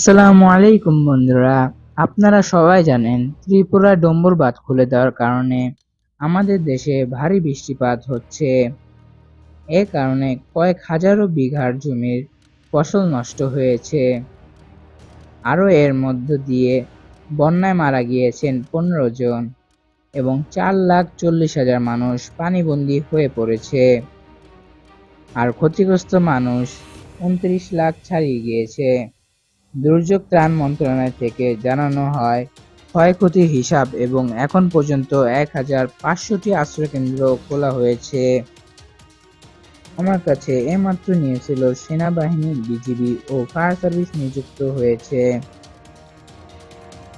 আসসালামু আলাইকুম বন্ধুরা, আপনারা সবাই জানেন ত্রিপুরা ডম্বুর বাঁধ খুলে দেওয়ার কারণে আমাদের দেশে ভারী বৃষ্টিপাত হচ্ছে। এ কারণে কয়েক হাজারো বিঘার জমির ফসল নষ্ট হয়েছে। আরও এর মধ্য দিয়ে বন্যায় মারা গিয়েছেন 15 জন এবং 4,40,000 মানুষ পানিবন্দী হয়ে পড়েছে। আর ক্ষতিগ্রস্ত মানুষ 29 লাখ ছাড়িয়ে গিয়েছে। দুর্যোগ ত্রাণ মন্ত্রণালয় থেকে জানানো হয়, ক্ষয়ক্ষতির হিসাব এবং এখন পর্যন্ত 1,500টি আশ্রয়কেন্দ্র খোলা হয়েছে। আমার কাছে এইমাত্র নিউজ ছিল সেনাবাহিনী, বিজিবি ও ফায়ার সার্ভিস নিযুক্ত হয়েছে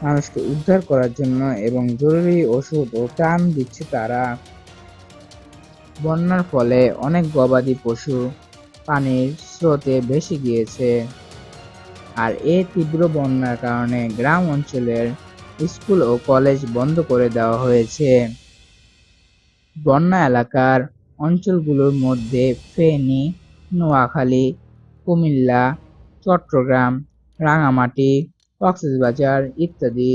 মানুষকে উদ্ধার করার জন্য এবং জরুরি ওষুধ ও ত্রাণ দিচ্ছে তারা। বন্যার ফলে অনেক গবাদি পশু পানির স্রোতে ভেসে গিয়েছে। আর এই তীব্র বন্যার কারণে গ্রাম অঞ্চলের স্কুল ও কলেজ বন্ধ করে দেওয়া হয়েছে। বন্যা এলাকার অঞ্চলগুলোর মধ্যে ফেনী, নোয়াখালী, কুমিল্লা, চট্টগ্রাম, রাঙামাটি, কক্সবাজার ইত্যাদি।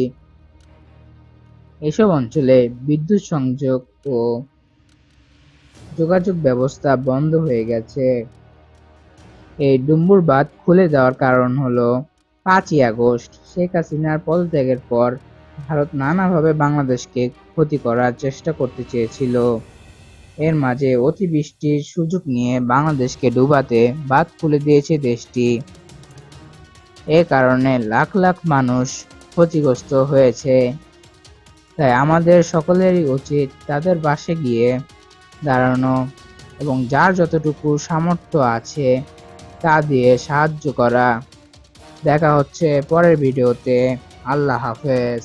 এসব অঞ্চলে বিদ্যুৎ সংযোগ ও যোগাযোগ ব্যবস্থা বন্ধ হয়ে গেছে। এই ডুম্বুর বাঁধ খুলে দেওয়ার কারণ হলো 5ই আগস্ট শেখ হাসিনার পদত্যাগের পর ভারত নানাভাবে বাংলাদেশকে ক্ষতি করার চেষ্টা করতে চেয়েছিল। এর মাঝে অতিবৃষ্টির সুযোগ নিয়ে বাংলাদেশকে ডুবাতে বাঁধ খুলে দিয়েছে দেশটি। এ কারণে লাখ লাখ মানুষ ক্ষতিগ্রস্ত হয়েছে। তাই আমাদের সকলেরই উচিত তাদের পাশে গিয়ে দাঁড়ানো এবং যার যতটুকু সামর্থ্য আছে তা দিয়ে সাহায্য করা। দেখা হচ্ছে পরের ভিডিওতে। আল্লাহ হাফেজ।